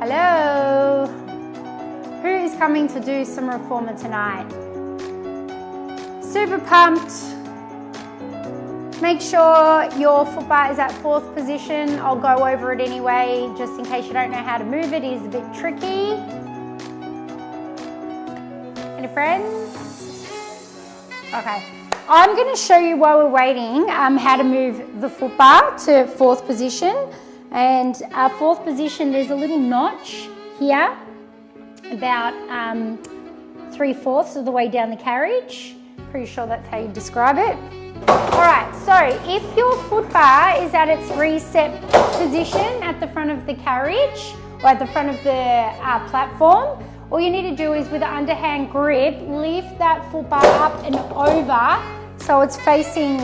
Hello. Who is coming to do some reformer tonight? Super pumped. Make sure your foot bar is at 4th position. I'll go over it anyway, just in case you don't know how to move it. It is a bit tricky. Any friends? Okay. I'm going to show you while we're waiting how to move the foot bar to 4th position. And our 4th position, there's a little notch here, about 3/4 of the way down the carriage. Pretty sure that's how you describe it. All right, so if your foot bar is at its reset position at the front of the carriage or at the front of the platform, all you need to do is with an underhand grip, lift that foot bar up and over so it's facing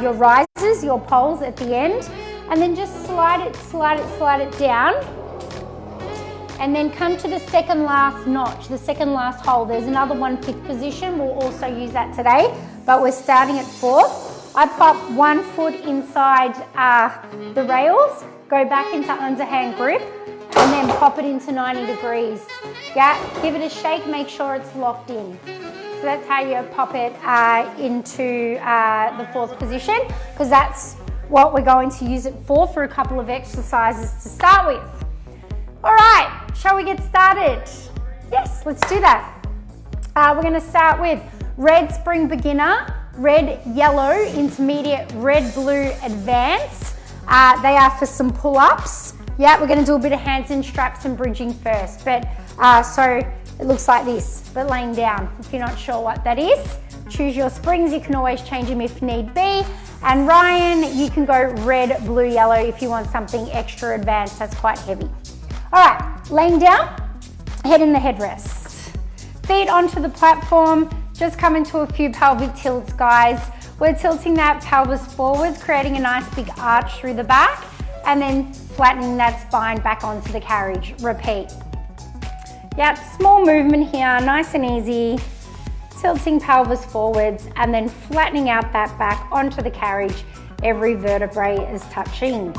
your risers, your poles at the end, and then just slide it down. And then come to the second last notch, the second last hole. There's another one 5th position. We'll also use that today, but we're starting at 4th. I pop one foot inside the rails, go back into underhand grip, and then pop it into 90 degrees. Yeah, give it a shake, make sure it's locked in. So that's how you pop it into the 4th position, because that's what we're going to use it for a couple of exercises to start with. All right, shall we get started? Yes, let's do that. We're going to start with red spring beginner, red yellow intermediate, red blue advanced. They are for some pull-ups. Yeah, we're going to do a bit of hands and straps and bridging first. But so it looks like this, but laying down. If you're not sure what that is, choose your springs. You can always change them if need be. And Ryan, you can go red, blue, yellow if you want something extra advanced. That's quite heavy. All right, laying down, head in the headrest. Feet onto the platform, just come into a few pelvic tilts, guys. We're tilting that pelvis forwards, creating a nice big arch through the back, and then flattening that spine back onto the carriage. Repeat. Yep, small movement here, nice and easy. Tilting pelvis forwards, and then flattening out that back onto the carriage. Every vertebrae is touching.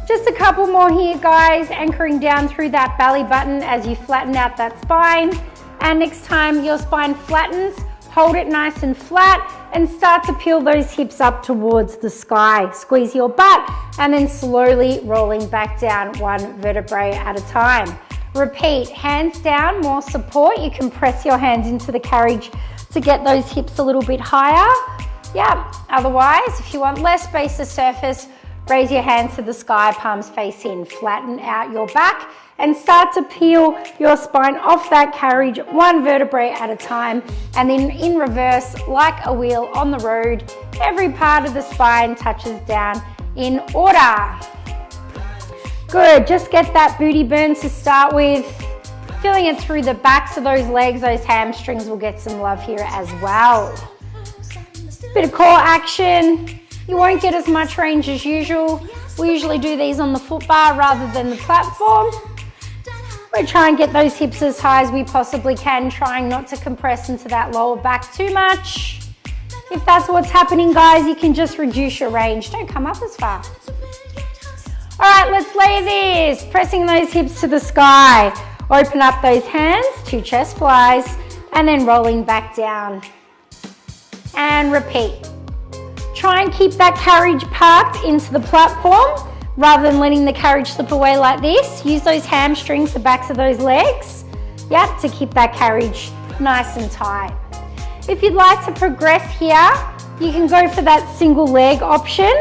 Just a couple more here, guys, anchoring down through that belly button as you flatten out that spine. And next time your spine flattens, hold it nice and flat and start to peel those hips up towards the sky. Squeeze your butt and then slowly rolling back down one vertebrae at a time. Repeat, hands down, more support. You can press your hands into the carriage to get those hips a little bit higher. Yeah, otherwise, if you want less space to surface, raise your hands to the sky, palms face in, flatten out your back and start to peel your spine off that carriage one vertebrae at a time, and then in reverse, like a wheel on the road, every part of the spine touches down in order. Good, just get that booty burn to start with, feeling it through the backs of those legs, those hamstrings will get some love here as well. Bit of core action. You won't get as much range as usual. We usually do these on the foot bar rather than the platform. We try and get those hips as high as we possibly can, trying not to compress into that lower back too much. If that's what's happening, guys, you can just reduce your range. Don't come up as far. All right, let's lay this. Pressing those hips to the sky. Open up those hands, 2 chest flies, and then rolling back down. And repeat. Try and keep that carriage parked into the platform rather than letting the carriage slip away like this. Use those hamstrings, the backs of those legs, yep, to keep that carriage nice and tight. If you'd like to progress here, you can go for that single leg option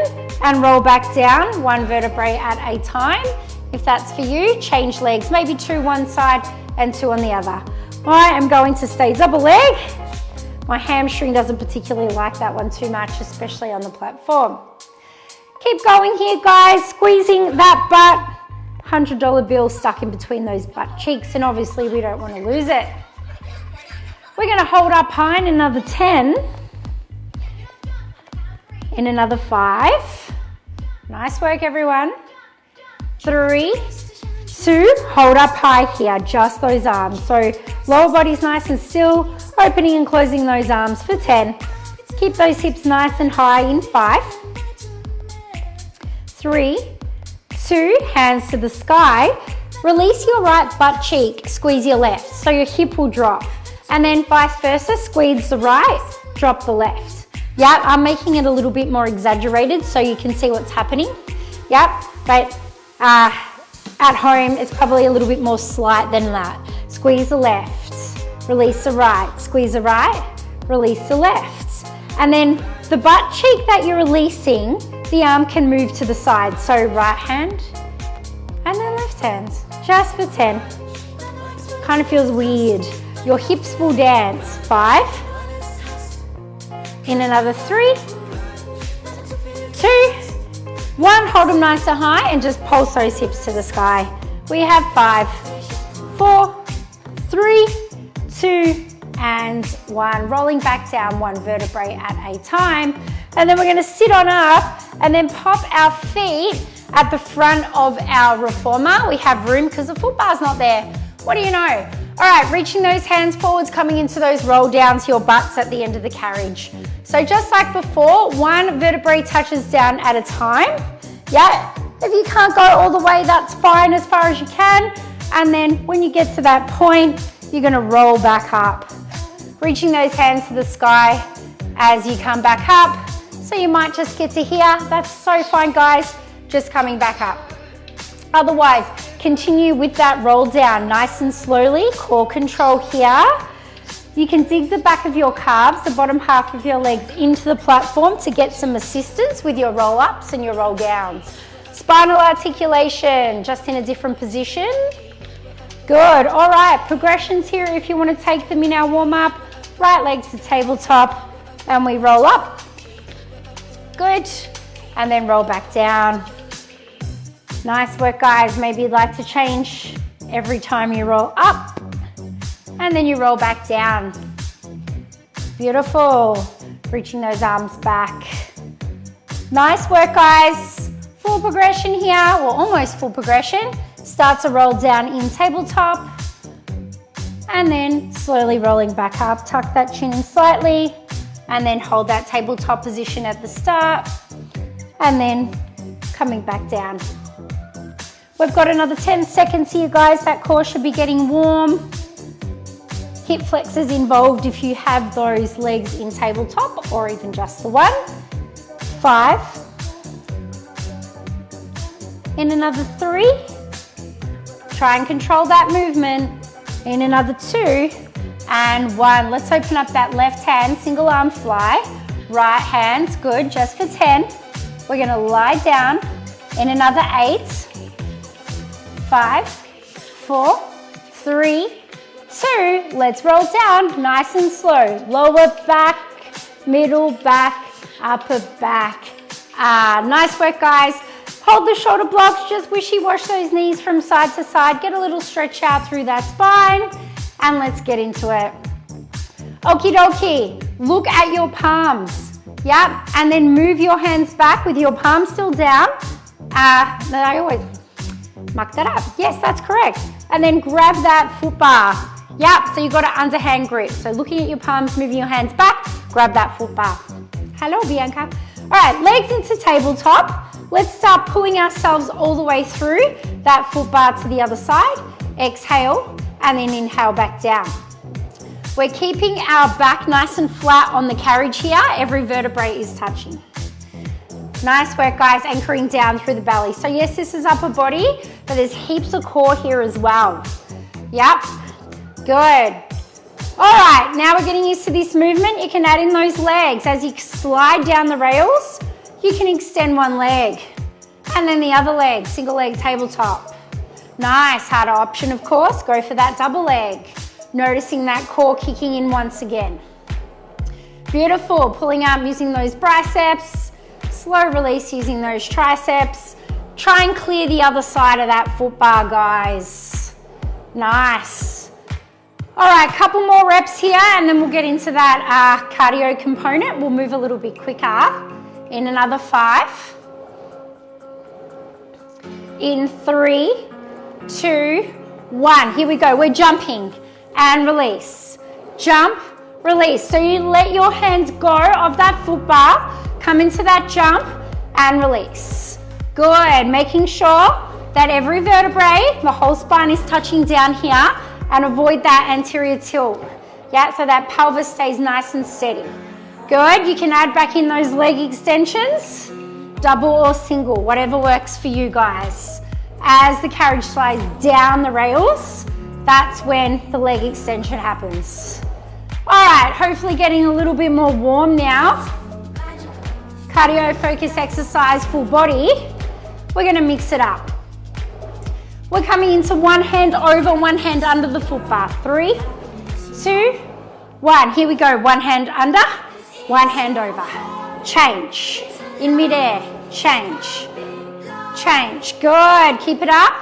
and roll back down one vertebrae at a time. If that's for you, change legs, maybe 2 one side and 2 on the other. I am going to stay double leg. My hamstring doesn't particularly like that one too much, especially on the platform. Keep going here, guys, squeezing that butt. $100 bill stuck in between those butt cheeks, and obviously we don't want to lose it. We're going to hold up high in another 10. In another 5. Nice work, everyone. 3, 2, hold up high here, just those arms. So lower body's nice and still, opening and closing those arms for 10. Keep those hips nice and high in 5, 3, 2, hands to the sky. Release your right butt cheek, squeeze your left, so your hip will drop. And then vice versa, squeeze the right, drop the left. Yeah, I'm making it a little bit more exaggerated so you can see what's happening. Yep, but at home it's probably a little bit more slight than that. Squeeze the left, release the right, squeeze the right, release the left. And then the butt cheek that you're releasing, the arm can move to the side. So right hand and then left hand, just for 10. Kind of feels weird. Your hips will dance. 5, in another 3, 2, 1, hold them nice and high and just pulse those hips to the sky. We have 5, 4, 3, 2, and 1. Rolling back down, 1 vertebrae at a time. And then we're gonna sit on up and then pop our feet at the front of our reformer. We have room because the foot bar's not there. What do you know? All right, reaching those hands forwards, coming into those roll downs, your butts at the end of the carriage. So just like before, 1 vertebrae touches down at a time. Yeah, if you can't go all the way, that's fine, as far as you can. And then when you get to that point, you're gonna roll back up. Reaching those hands to the sky as you come back up. So you might just get to here. That's so fine, guys. Just coming back up. Otherwise, continue with that roll down nice and slowly. Core control here. You can dig the back of your calves, the bottom half of your legs into the platform to get some assistance with your roll ups and your roll downs. Spinal articulation, just in a different position. Good. All right, progressions here if you want to take them in our warm up. Right leg to tabletop and we roll up. Good. And then roll back down. Nice work, guys. Maybe you'd like to change every time you roll up and then you roll back down. Beautiful. Reaching those arms back. Nice work, guys. Full progression here, well, almost full progression. Start to roll down in tabletop and then slowly rolling back up. Tuck that chin in slightly and then hold that tabletop position at the start and then coming back down. We've got another 10 seconds here, guys. That core should be getting warm. Hip flexors involved if you have those legs in tabletop or even just the one. 5. In another 3. Try and control that movement. In another 2 and 1. Let's open up that left hand, single arm fly. Right hand, good, just for 10. We're gonna lie down. In another 8. 5, 4, 3, 2. Let's roll down, nice and slow. Lower back, middle back, upper back. Nice work, guys. Hold the shoulder blocks, just wishy-wash those knees from side to side. Get a little stretch out through that spine, and let's get into it. Okie dokie, look at your palms. Yep, and then move your hands back with your palms still down. I always muck that up. Yes, that's correct. And then grab that foot bar. Yep, so you've got an underhand grip. So looking at your palms, moving your hands back, grab that foot bar. Hello, Bianca. All right, legs into tabletop. Let's start pulling ourselves all the way through that foot bar to the other side. Exhale, and then inhale back down. We're keeping our back nice and flat on the carriage here. Every vertebrae is touching. Nice work, guys, anchoring down through the belly. So yes, this is upper body, but there's heaps of core here as well. Yep, good. All right, now we're getting used to this movement. You can add in those legs. As you slide down the rails, you can extend one leg and then the other leg, single leg tabletop. Nice, harder option, of course. Go for that double leg. Noticing that core kicking in once again. Beautiful, pulling up using those biceps. Slow release using those triceps. Try and clear the other side of that foot bar, guys. Nice. All right, couple more reps here and then we'll get into that cardio component. We'll move a little bit quicker. In another 5. In 3, 2, 1. Here we go, we're jumping and release. Jump, release. So you let your hands go of that foot bar, come into that jump and release. Good, making sure that every vertebrae, the whole spine is touching down here, and avoid that anterior tilt. Yeah, so that pelvis stays nice and steady. Good, you can add back in those leg extensions, double or single, whatever works for you guys. As the carriage slides down the rails, that's when the leg extension happens. All right, hopefully getting a little bit more warm now. Cardio focus exercise, full body. We're gonna mix it up. We're coming into one hand over, one hand under the foot bar. 3, 2, 1. Here we go. One hand under, one hand over. Change. In midair, change. Change. Good. Keep it up.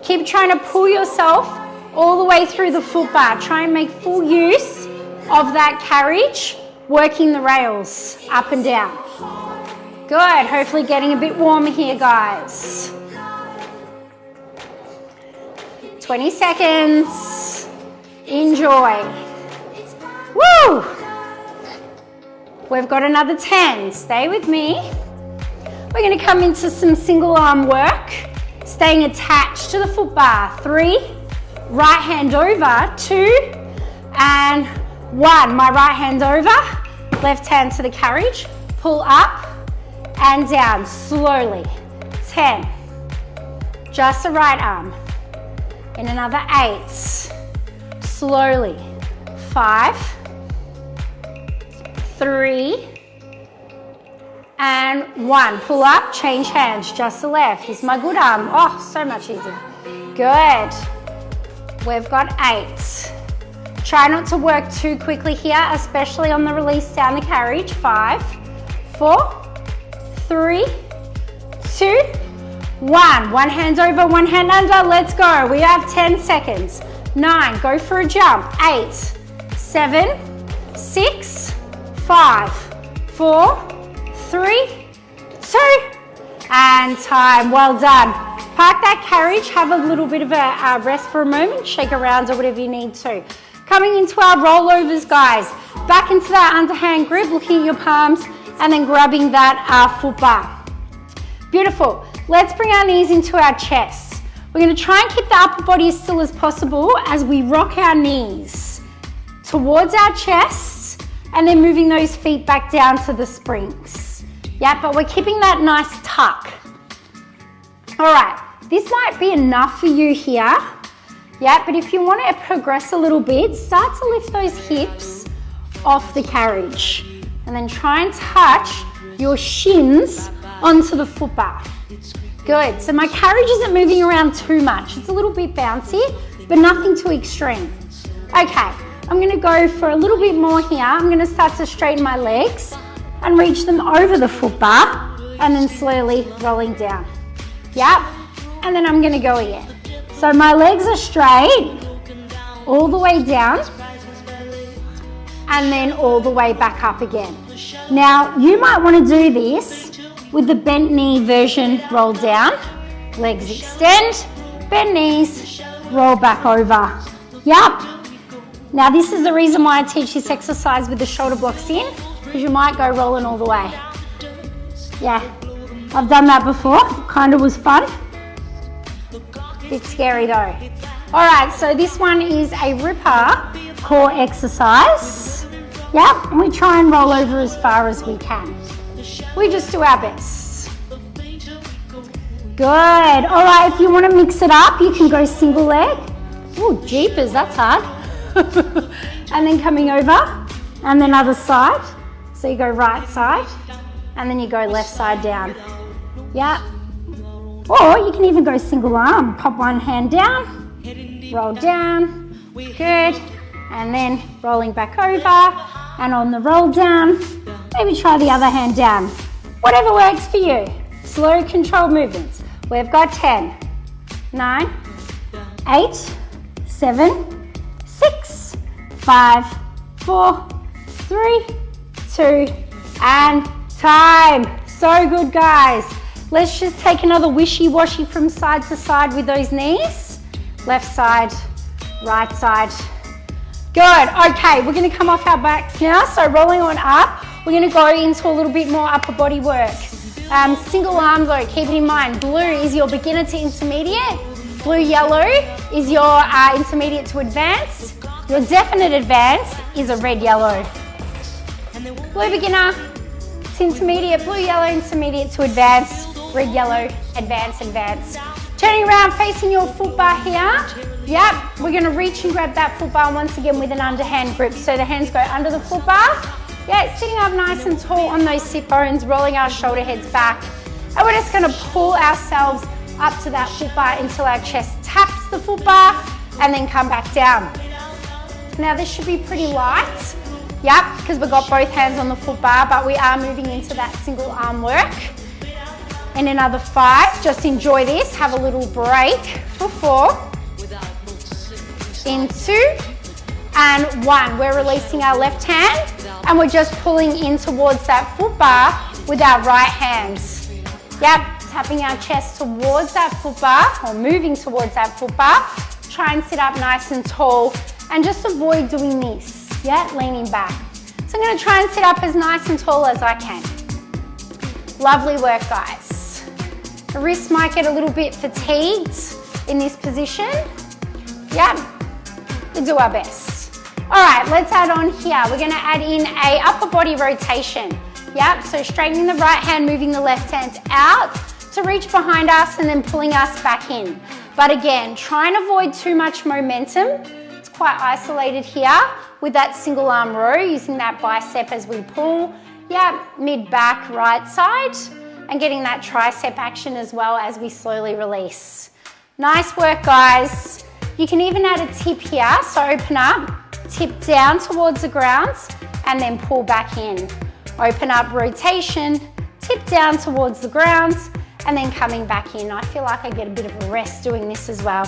Keep trying to pull yourself all the way through the foot bar. Try and make full use of that carriage, working the rails up and down. Good. Hopefully getting a bit warmer here, guys. 20 seconds. Enjoy. Woo! We've got another 10. Stay with me. We're going to come into some single arm work, staying attached to the foot bar. 3, right hand over, 2, and 1. My right hand over, left hand to the carriage. Pull up and down slowly. 10. Just the right arm. In another 8. Slowly. 5, 3, and 1. Pull up, change hands, just the left. This is my good arm. Oh, so much easier. Good. We've got 8. Try not to work too quickly here, especially on the release down the carriage. 5, 4, 3, 2, 1. One hand over, one hand under. Let's go. We have 10 seconds. 9. Go for a jump. 8, 7, 6, 5, 4, 3, 2, and time. Well done. Park that carriage. Have a little bit of a rest for a moment. Shake around or whatever you need to. Coming into our rollovers, guys. Back into that underhand grip, looking at your palms, and then grabbing that foot bar. Beautiful. Let's bring our knees into our chest. We're going to try and keep the upper body as still as possible as we rock our knees towards our chest and then moving those feet back down to the springs. Yeah, but we're keeping that nice tuck. All right, this might be enough for you here. Yeah, but if you want to progress a little bit, start to lift those hips off the carriage and then try and touch your shins onto the foot bar. Good, so my carriage isn't moving around too much. It's a little bit bouncy, but nothing too extreme. Okay, I'm gonna go for a little bit more here. I'm gonna start to straighten my legs and reach them over the foot bar and then slowly rolling down. Yep, and then I'm gonna go again. So my legs are straight, all the way down, and then all the way back up again. Now, you might wanna do this with the bent knee version, roll down, legs extend, bend knees, roll back over. Yep. Now this is the reason why I teach this exercise with the shoulder blocks in, because you might go rolling all the way. Yeah, I've done that before, kind of was fun. Bit scary though. All right, so this one is a ripper core exercise. Yep, and we try and roll over as far as we can. We just do our best. Good. All right, if you want to mix it up, you can go single leg. Oh, jeepers, that's hard. And then coming over, and then other side. So you go right side, and then you go left side down. Yeah. Or you can even go single arm. Pop one hand down, roll down. Good. And then rolling back over, and on the roll down, maybe try the other hand down. Whatever works for you. Slow, controlled movements. We've got 10, 9, 8, 7, 6, 5, 4, 3, 2, and time. So good, guys. Let's just take another wishy-washy from side to side with those knees. Left side, right side. Good. Okay, we're going to come off our backs now. So rolling on up, we're going to go into a little bit more upper body work. Single arm though, keep it in mind, blue is your beginner to intermediate, blue yellow is your intermediate to advanced, your definite advanced is a red yellow. Blue beginner to intermediate, blue yellow intermediate to advanced, red yellow advanced advanced. Turning around, facing your foot bar here. Yep, we're gonna reach and grab that foot bar once again with an underhand grip. So the hands go under the foot bar. Yeah, sitting up nice and tall on those sit bones, rolling our shoulder heads back. And we're just gonna pull ourselves up to that foot bar until our chest taps the foot bar and then come back down. Now this should be pretty light. Yep, because we've got both hands on the foot bar, but we are moving into that single arm work. In another 5, just enjoy this, have a little break for 4, in 2, and 1. We're releasing our left hand and we're just pulling in towards that foot bar with our right hands. Yep, tapping our chest towards that foot bar or moving towards that foot bar. Try and sit up nice and tall and just avoid doing this, yeah, leaning back. So I'm gonna try and sit up as nice and tall as I can. Lovely work, guys. The wrists might get a little bit fatigued in this position. Yep, we'll do our best. All right, let's add on here. We're gonna add in a upper body rotation. Yep, so straightening the right hand, moving the left hand out to reach behind us and then pulling us back in. But again, try and avoid too much momentum. It's quite isolated here with that single arm row, using that bicep as we pull. Yep, mid back, right side, and getting that tricep action as well as we slowly release. Nice work, guys. You can even add a tip here, so open up, tip down towards the ground, and then pull back in. Open up, rotation, tip down towards the ground, and then coming back in. I feel like I get a bit of a rest doing this as well.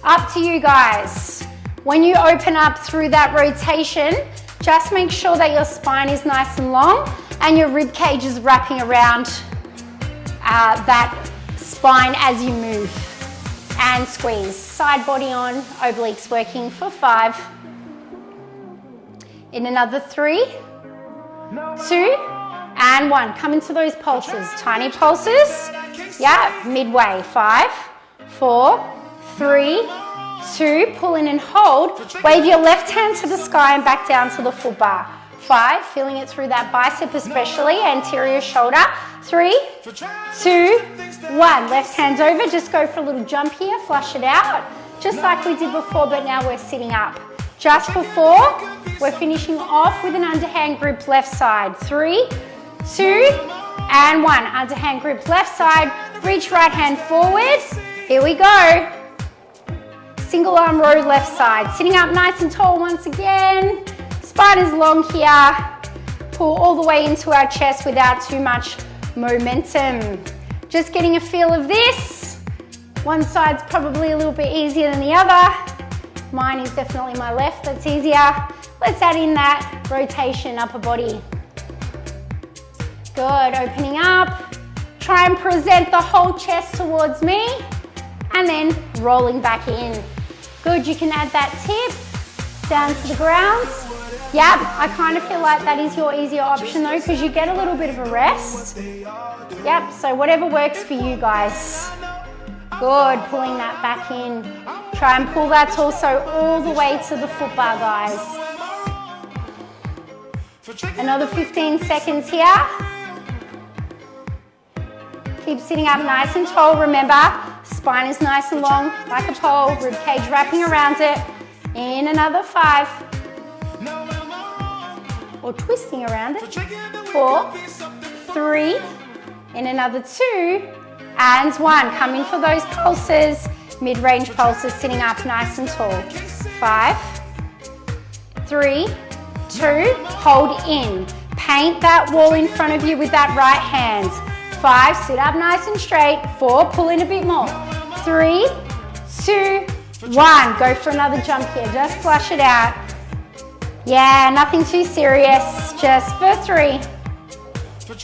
Up to you guys. When you open up through that rotation, just make sure that your spine is nice and long and your rib cage is wrapping around that spine as you move. And squeeze. Side body on, obliques working for 5. In another 3, 2, and 1. Come into those pulses. Tiny pulses. Yeah, midway. 5, 4, 3, 2. Pull in and hold. Wave your left hand to the sky and back down to the foot bar. 5, feeling it through that bicep especially, anterior shoulder. 3, 2, 1. Left hand's over, just go for a little jump here, flush it out, just like we did before, but now we're sitting up. Just for 4, we're finishing off with an underhand grip left side. 3, 2, and 1. Underhand grip left side, reach right hand forward. Here we go. Single arm row left side. Sitting up nice and tall once again. Spine is long here. Pull all the way into our chest without too much momentum. Just getting a feel of this. One side's probably a little bit easier than the other. Mine is definitely my left, that's easier. Let's add in that rotation, upper body. Good, opening up. Try and present the whole chest towards me and then rolling back in. Good, you can add that tip down to the ground. Yep, I kind of feel like that is your easier option though, because you get a little bit of a rest. Yep, so whatever works for you guys. Good, pulling that back in. Try and pull that torso all the way to the foot bar, guys. Another 15 seconds here. Keep sitting up nice and tall. Remember, spine is nice and long, like a pole, rib cage wrapping around it. In another 5. Or twisting around it. 4, 3, in another 2, and 1. Coming for those pulses, mid-range pulses, sitting up nice and tall. 5, 3, 2, hold in. Paint that wall in front of you with that right hand. 5, sit up nice and straight. 4, pull in a bit more. 3, 2, 1. Go for another jump here, just flush it out. Yeah, nothing too serious, just for 3, 2,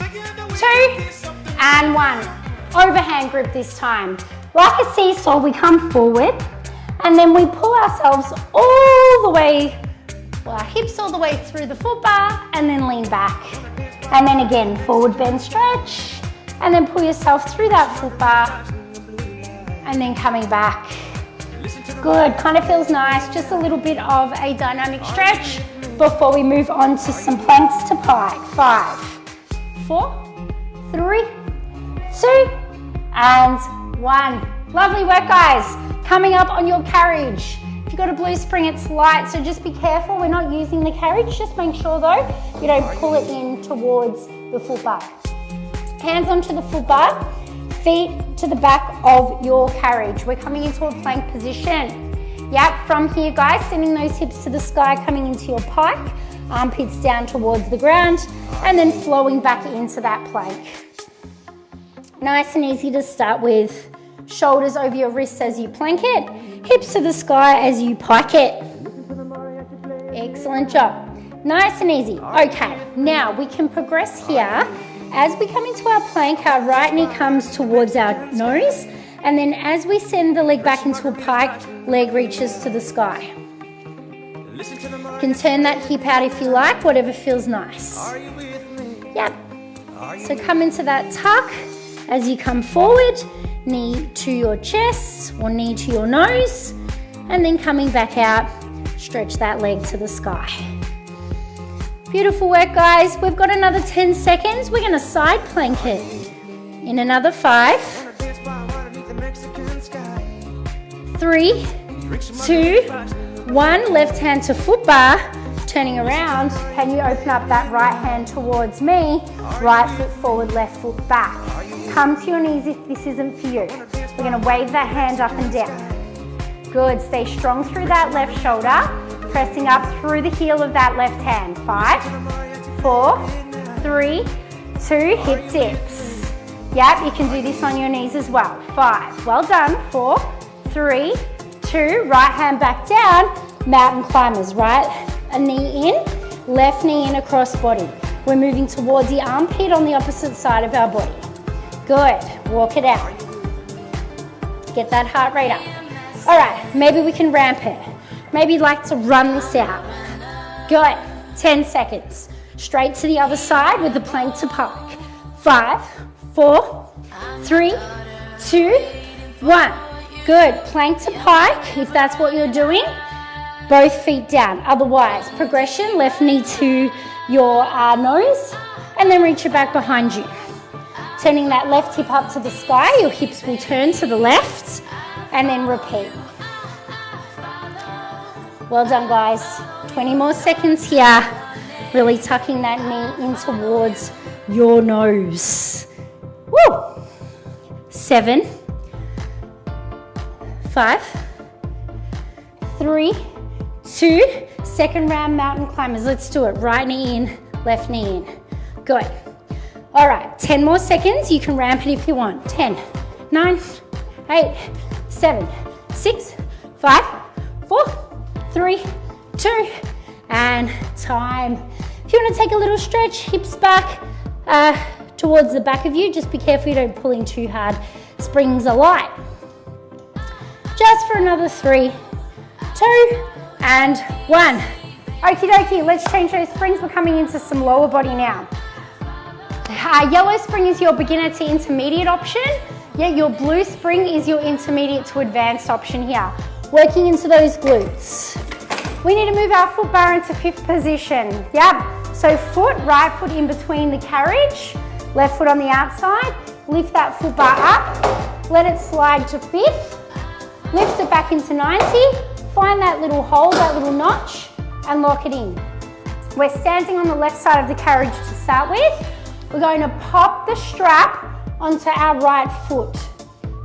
and 1. Overhand grip this time. Like a seesaw, we come forward and then we pull ourselves all the way, well, our hips all the way through the foot bar and then lean back. And then again, forward bend stretch. And then pull yourself through that foot bar. And then coming back. Good, kind of feels nice. Just a little bit of a dynamic stretch before we move on to some planks to pike. 5, 4, 3, 2, and 1. Lovely work, guys. Coming up on your carriage. If you've got a blue spring, it's light, so just be careful. We're not using the carriage. Just make sure, though, you don't pull it in towards the foot bar. Hands onto the foot bar, feet to the back of your carriage. We're coming into a plank position. Yep, from here, guys, sending those hips to the sky, coming into your pike, armpits down towards the ground, and then flowing back into that plank. Nice and easy to start with. Shoulders over your wrists as you plank it, hips to the sky as you pike it. Excellent job. Nice and easy. Okay, now we can progress here. As we come into our plank, our right knee comes towards our nose, and then as we send the leg back into a pike, leg reaches to the sky. You can turn that hip out if you like, whatever feels nice. Yep. So come into that tuck as you come forward, knee to your chest or knee to your nose, and then coming back out, stretch that leg to the sky. Beautiful work, guys. We've got another 10 seconds. We're going to side plank it in another 5, 3, 2, 1. Left hand to foot bar. Turning around, can you open up that right hand towards me? Right foot forward, left foot back. Come to your knees if this isn't for you. We're going to wave that hand up and down. Good. Stay strong through that left shoulder. Pressing up through the heel of that left hand. 5, 4, 3, 2, hip dips. Yep, you can do this on your knees as well. 5, well done. 4, 3, 2, right hand back down. Mountain climbers, right? A knee in, left knee in across body. We're moving towards the armpit on the opposite side of our body. Good, walk it out. Get that heart rate up. All right, maybe we can ramp it. Maybe you'd like to run this out. Good, 10 seconds. Straight to the other side with the plank to pike. 5, 4, 3, 2, 1. Good, plank to pike, if that's what you're doing. Both feet down. Otherwise, progression, left knee to your nose, and then reach it back behind you. Turning that left hip up to the sky, your hips will turn to the left, and then repeat. Well done, guys. 20 more seconds here. Really tucking that knee in towards your nose. Woo! 7, 5, 3, 2, second round mountain climbers. Let's do it. Right knee in, left knee in. Good. All right, 10 more seconds. You can ramp it if you want. 10, 9, 8, 7, 6, 5, 4, 3, 2, and time. If you want to take a little stretch, hips back towards the back of you. Just be careful you don't pull in too hard. Springs are light. Just for another 3, 2, and 1. Okie dokie, let's change those springs. We're coming into some lower body now. Yellow spring is your beginner to intermediate option. Yeah, your blue spring is your intermediate to advanced option here. Working into those glutes. We need to move our foot bar into 5th position. Yep, so foot, right foot in between the carriage, left foot on the outside. Lift that foot bar up, let it slide to 5th, lift it back into 90. Find that little hole, that little notch, and lock it in. We're standing on the left side of the carriage to start with. We're going to pop the strap onto our right foot.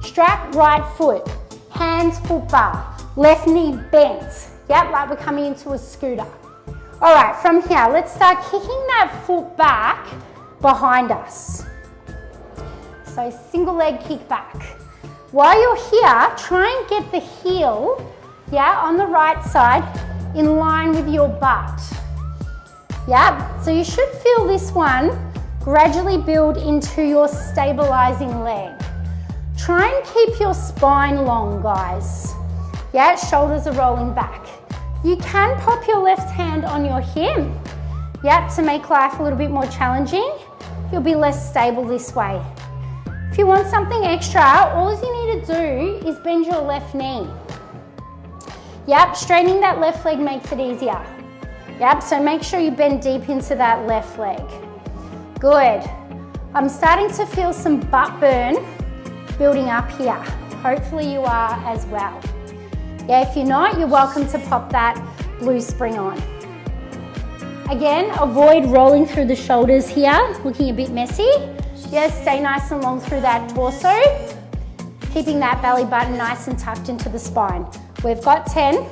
Strap, right foot. Hands, foot bar. Left knee bent. Yep, like we're coming into a scooter. All right, from here, let's start kicking that foot back behind us. So single leg kick back. While you're here, try and get the heel, on the right side in line with your butt. Yep, so you should feel this one gradually build into your stabilizing leg. Try and keep your spine long, guys. Yeah, shoulders are rolling back. You can pop your left hand on your hip. Yep, to make life a little bit more challenging, you'll be less stable this way. If you want something extra, all you need to do is bend your left knee. Yep, straightening that left leg makes it easier. Yep, so make sure you bend deep into that left leg. Good. I'm starting to feel some butt burn building up here. Hopefully you are as well. Yeah, if you're not, you're welcome to pop that blue spring on. Again, avoid rolling through the shoulders here, looking a bit messy. Yes, stay nice and long through that torso, keeping that belly button nice and tucked into the spine. We've got 10,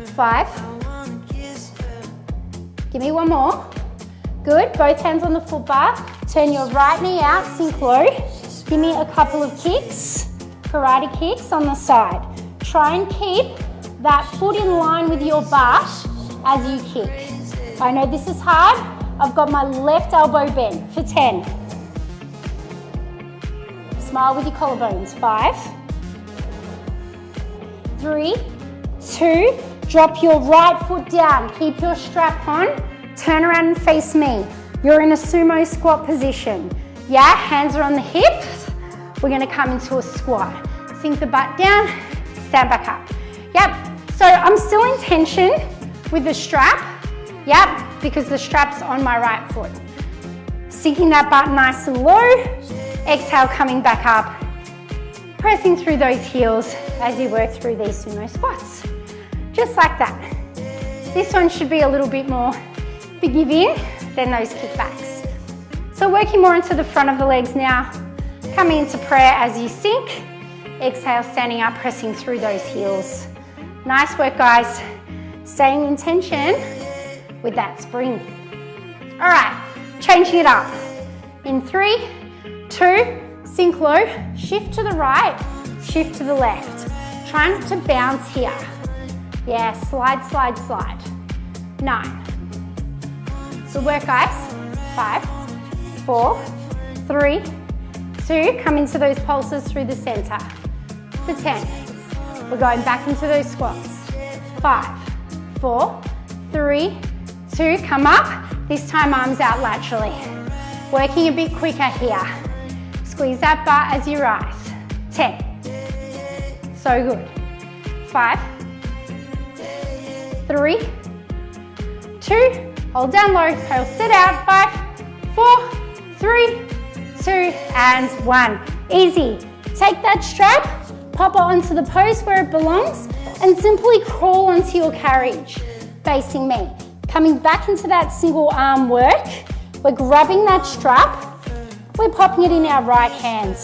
5, give me one more. Good, both hands on the foot bar. Turn your right knee out, sink low. Give me a couple of kicks, karate kicks on the side. Try and keep that foot in line with your butt as you kick. I know this is hard. I've got my left elbow bent for 10. Smile with your collarbones. 5, 3, 2, drop your right foot down. Keep your strap on. Turn around and face me. You're in a sumo squat position. Yeah, hands are on the hips. We're gonna come into a squat. Sink the butt down, stand back up. Yep, so I'm still in tension with the strap. Yep, because the strap's on my right foot. Sinking that butt nice and low. Exhale, coming back up. Pressing through those heels as you work through these sumo squats. Just like that. This one should be a little bit more forgiving than those kickbacks. So working more into the front of the legs now. Coming into prayer as you sink. Exhale, standing up, pressing through those heels. Nice work, guys. Staying in tension with that spring. All right, changing it up. In 3, 2, sink low, shift to the right, shift to the left. Trying to bounce here. Yeah, slide, slide, slide. 9. Good work, guys. 5, 4, 3, 2. Come into those pulses through the center. For 10. We're going back into those squats. 5, 4, 3, 2. Come up. This time arms out laterally. Working a bit quicker here. Squeeze that butt as you rise. 10. So good. 5, 3, 2. Hold down low, curl, sit out. 5, 4, 3, 2, and 1. Easy. Take that strap, pop it onto the post where it belongs, and simply crawl onto your carriage, facing me. Coming back into that single arm work, we're grabbing that strap, we're popping it in our right hand.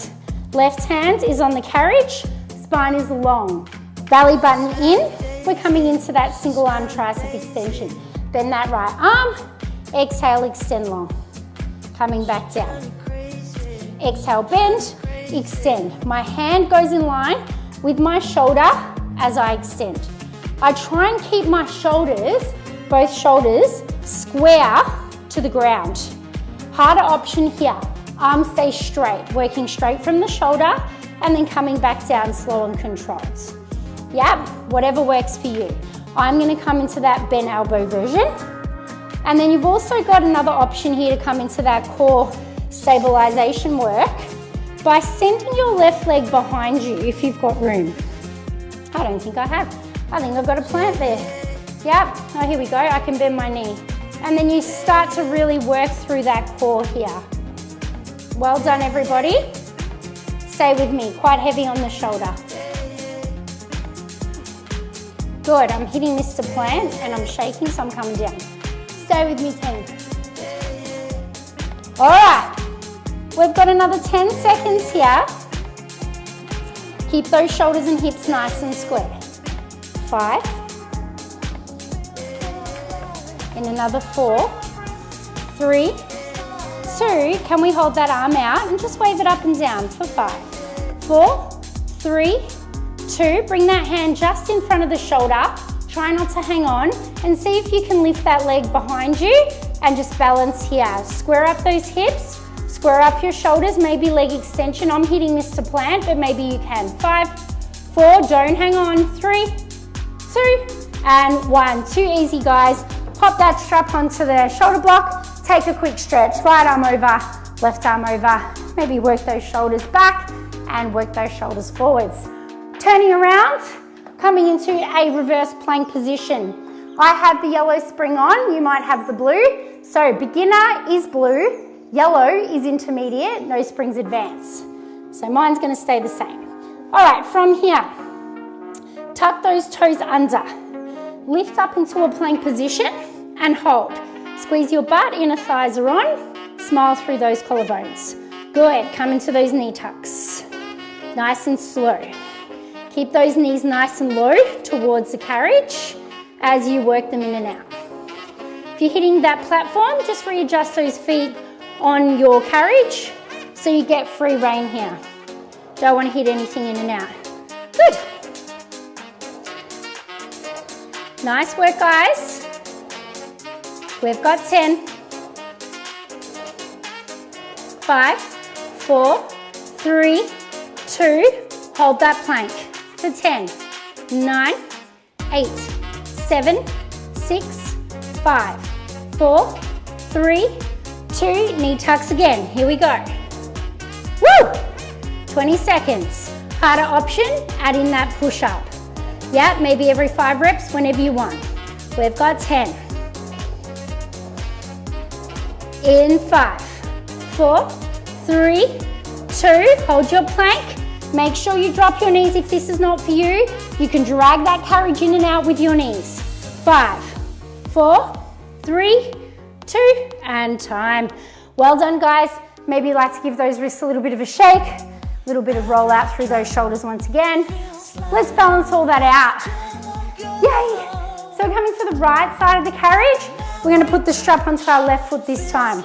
Left hand is on the carriage, spine is long. Belly button in, we're coming into that single arm tricep extension. Bend that right arm, exhale, extend long. Coming back down. Exhale, bend, extend. My hand goes in line with my shoulder as I extend. I try and keep my shoulders, both shoulders, square to the ground. Harder option here. Arms stay straight, working straight from the shoulder and then coming back down slow and controlled. Yep, whatever works for you. I'm gonna come into that bent elbow version. And then you've also got another option here to come into that core stabilization work by sending your left leg behind you if you've got room. I don't think I have. I think I've got a plant there. Yep, oh, here we go. I can bend my knee. And then you start to really work through that core here. Well done, everybody. Stay with me, quite heavy on the shoulder. Good, I'm hitting this to plant and I'm shaking, so I'm coming down. Stay with me, team. All right, we've got another 10 seconds here. Keep those shoulders and hips nice and square. 5. In another 4, 3, 2. Can we hold that arm out and just wave it up and down for 5, 4, 3, 2. Bring that hand just in front of the shoulder. Try not to hang on and see if you can lift that leg behind you and just balance here. Square up those hips, square up your shoulders, maybe leg extension. I'm hitting this to plant, but maybe you can. 5, 4, don't hang on. 3, 2, and 1. Too easy, guys. Pop that strap onto the shoulder block, take a quick stretch, right arm over, left arm over, maybe work those shoulders back and work those shoulders forwards. Turning around, coming into a reverse plank position. I have the yellow spring on, you might have the blue. So beginner is blue, yellow is intermediate, no springs advanced. So mine's gonna stay the same. All right, from here, tuck those toes under. Lift up into a plank position and hold. Squeeze your butt, inner thighs are on. Smile through those collarbones. Good, come into those knee tucks. Nice and slow. Keep those knees nice and low towards the carriage as you work them in and out. If you're hitting that platform, just readjust those feet on your carriage so you get free rein here. Don't want to hit anything in and out. Good. Nice work, guys. We've got 10. 5, 4, 3, 2. Hold that plank for 10. 9, 8, 7, 6, 5, 4, 3, 2. Knee tucks again. Here we go. Woo! 20 seconds. Harder option, add in that push up. Yeah, maybe every 5 reps, whenever you want. We've got 10. In 5, 4, 3, 2. Hold your plank. Make sure you drop your knees if this is not for you. You can drag that carriage in and out with your knees. 5, 4, 3, 2, and time. Well done, guys. Maybe you'd like to give those wrists a little bit of a shake, a little bit of roll out through those shoulders once again. Let's balance all that out. Yay! So coming to the right side of the carriage, we're going to put the strap onto our left foot this time.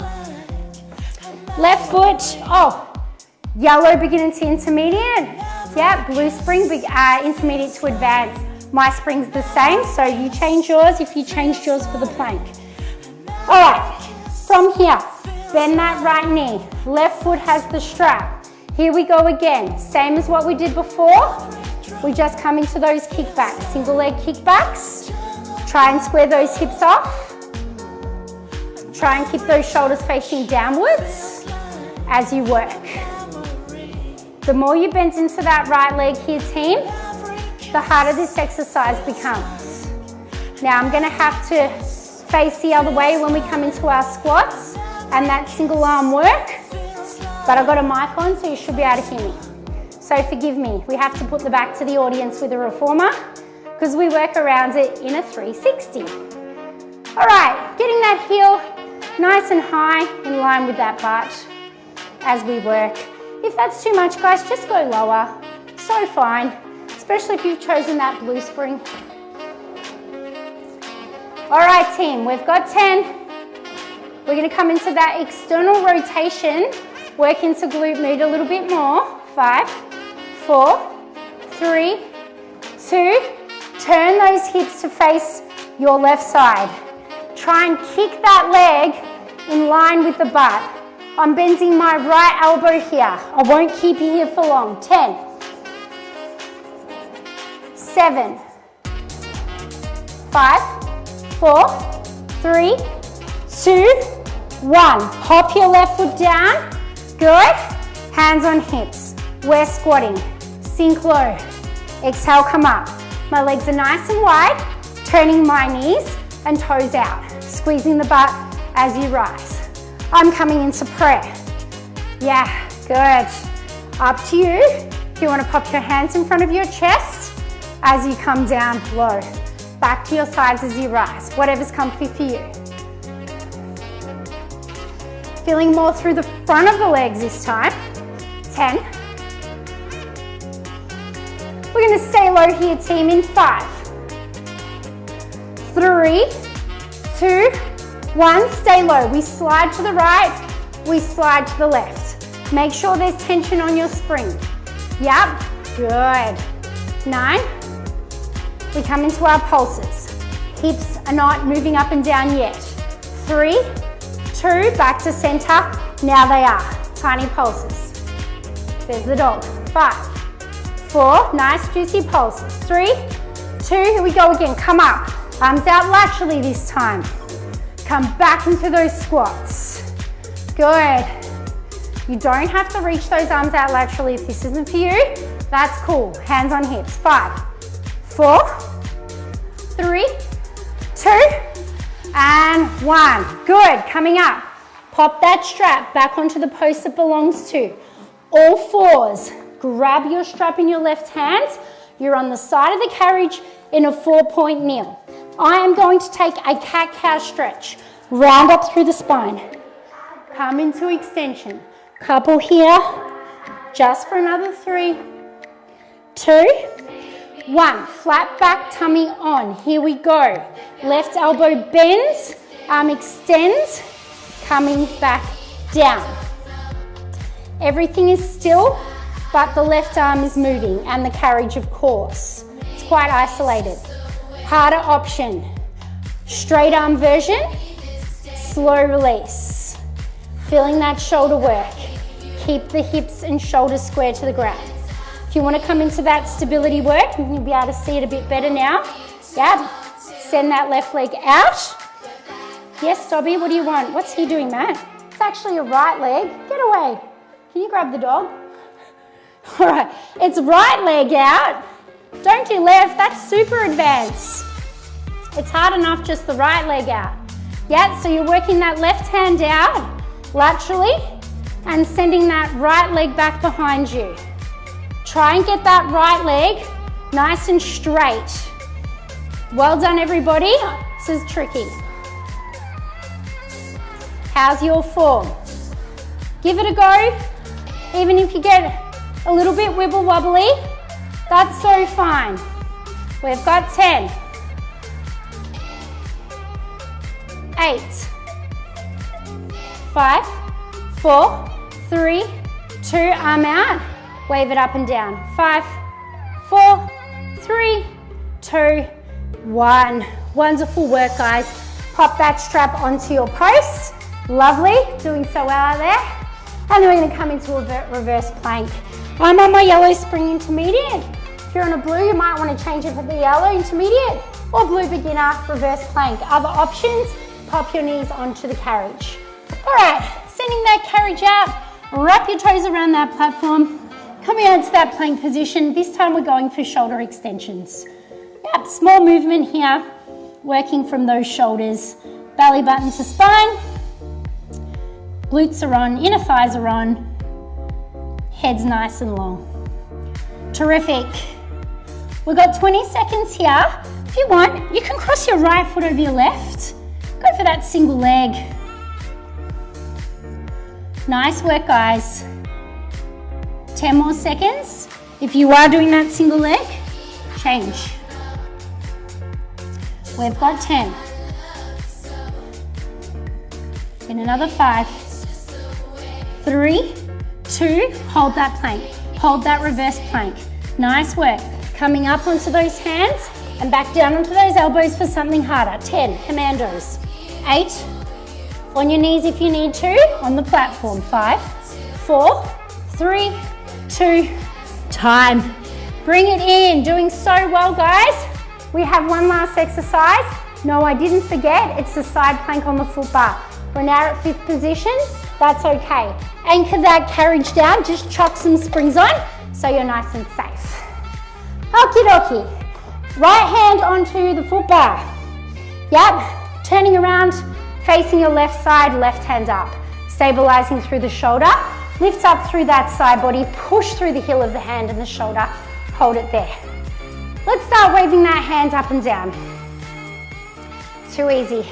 Left foot, yellow beginning to intermediate. Yeah, blue spring, intermediate to advanced. My spring's the same, so you change yours if you changed yours for the plank. All right, from here, bend that right knee. Left foot has the strap. Here we go again. Same as what we did before. We just come into those kickbacks, single leg kickbacks. Try and square those hips off. Try and keep those shoulders facing downwards as you work. The more you bend into that right leg here, team, the harder this exercise becomes. Now I'm gonna have to face the other way when we come into our squats and that single arm work, but I've got a mic on so you should be able to hear me. So forgive me, we have to put the back to the audience with a reformer because we work around it in a 360. All right, getting that heel nice and high in line with that butt as we work. If that's too much, guys, just go lower. So fine, especially if you've chosen that blue spring. All right, team, we've got 10. We're gonna come into that external rotation, work into glute med a little bit more. 5, 4, 3, 2. Turn those hips to face your left side. Try and kick that leg in line with the butt. I'm bending my right elbow here. I won't keep you here for long. 10, 7, 5, 4, 3, 2, 1. Hop your left foot down. Good. Hands on hips. We're squatting. Sink low. Exhale, come up. My legs are nice and wide. Turning my knees and toes out. Squeezing the butt as you rise. I'm coming into prayer. Yeah, good. Up to you. If you want to pop your hands in front of your chest as you come down low. Back to your sides as you rise. Whatever's comfy for you. Feeling more through the front of the legs this time. 10. We're going to stay low here, team, in 5, 3, 2, 1. Stay low. We slide to the right, we slide to the left. Make sure there's tension on your spring. Yep, good. 9. We come into our pulses. Hips are not moving up and down yet. 3, 2, back to center. Now they are. Tiny pulses. There's the dog. 5, 4, nice juicy pulses. 3, 2, 2, here we go again. Come up, arms out laterally this time. Come back into those squats. Good. You don't have to reach those arms out laterally if this isn't for you. That's cool. Hands on hips. 5, 4, 3, 2, and 1. Good. Coming up. Pop that strap back onto the post it belongs to. All fours. Grab your strap in your left hand. You're on the side of the carriage in a 4-point kneel. I am going to take a cat-cow stretch. Round up through the spine. Come into extension. Couple here. Just for another 3, 2, 1. Flat back, tummy on. Here we go. Left elbow bends, arm extends, coming back down. Everything is still, but the left arm is moving, and the carriage, of course. It's quite isolated. Harder option. Straight arm version, slow release. Feeling that shoulder work. Keep the hips and shoulders square to the ground. If you want to come into that stability work, you'll be able to see it a bit better now. Yep. Send that left leg out. Yes, Dobby, what do you want? What's he doing, Matt? It's actually a right leg. Get away. Can you grab the dog? All right, it's right leg out. Don't do left, that's super advanced. It's hard enough just the right leg out. Yeah, so you're working that left hand out laterally and sending that right leg back behind you. Try and get that right leg nice and straight. Well done, everybody. This is tricky. How's your form? Give it a go. Even if you get a little bit wibble wobbly, that's so fine. We've got 10, 8, 5, 4, 3, 2, arm out, wave it up and down. 5, 4, 3, 2, 1. Wonderful work, guys. Pop that strap onto your post. Lovely, doing so well out there. And then we're going to come into a reverse plank. I'm on my yellow spring intermediate. If you're on a blue, you might want to change it for the yellow intermediate or blue beginner reverse plank. Other options, pop your knees onto the carriage. All right, sending that carriage out, wrap your toes around that platform, coming out to that plank position. This time we're going for shoulder extensions. Yep, small movement here, working from those shoulders, belly button to spine. Glutes are on, inner thighs are on, head's nice and long. Terrific. We've got 20 seconds here. If you want, you can cross your right foot over your left. Go for that single leg. Nice work, guys. 10 more seconds. If you are doing that single leg, change. We've got 10. In another 5, 3, 2, hold that plank. Hold that reverse plank. Nice work. Coming up onto those hands and back down onto those elbows for something harder. 10, commandos. 8, on your knees if you need to, on the platform. 5, 4, 3, 2, time. Bring it in. Doing so well, guys. We have one last exercise. No, I didn't forget. It's the side plank on the foot bar. We're now at 5th position. That's okay. Anchor that carriage down. Just chuck some springs on so you're nice and safe. Okie dokie. Right hand onto the foot bar. Yep. Turning around, facing your left side, left hand up. Stabilizing through the shoulder. Lift up through that side body. Push through the heel of the hand and the shoulder. Hold it there. Let's start waving that hand up and down. Too easy.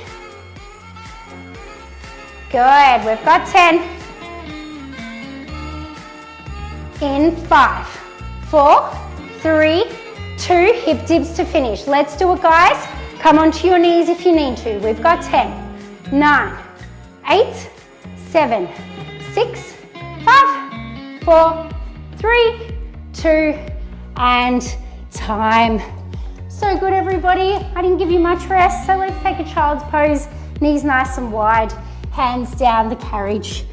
Good, we've got 10. In 5, 4, 3, 2, hip dips to finish. Let's do it, guys. Come onto your knees if you need to. We've got 10, 9, 8, 7, 6, 5, 4, 3, 2, and time. So good, everybody. I didn't give you much rest, so let's take a child's pose. Knees nice and wide, hands down the carriage.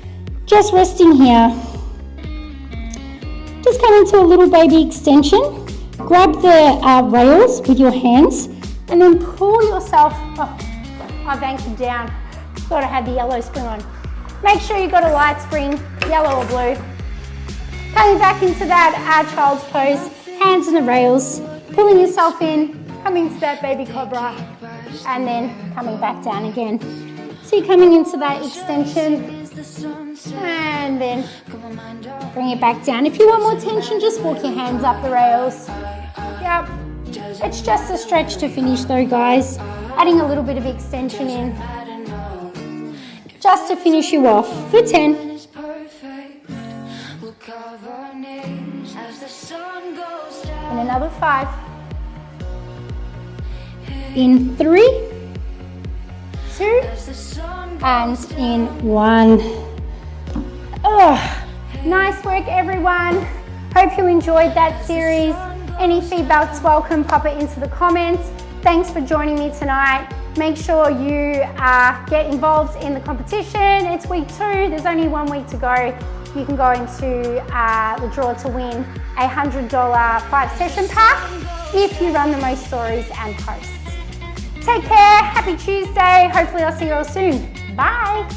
Just resting here. Just come into a little baby extension. grab the rails with your hands and then pull yourself, I've anchored down. Thought I had the yellow spring on. Make sure you got a light spring, yellow or blue. Coming back into that child's pose, hands on the rails, pulling yourself in, coming to that baby cobra, and then coming back down again. So you're coming into that extension, and then bring it back down. If you want more tension, just walk your hands up the rails. Yep. It's just a stretch to finish though, guys. Adding a little bit of extension in. Just to finish you off for 10. And another 5. In 3, 2, and in 1. Oh, nice work, everyone. Hope you enjoyed that series. Any feedback's welcome, pop it into the comments. Thanks for joining me tonight. Make sure you get involved in the competition. It's week 2, there's only 1 week to go. You can go into the draw to win a $100 5-session pack if you run the most stories and posts. Take care, happy Tuesday. Hopefully I'll see you all soon. Bye.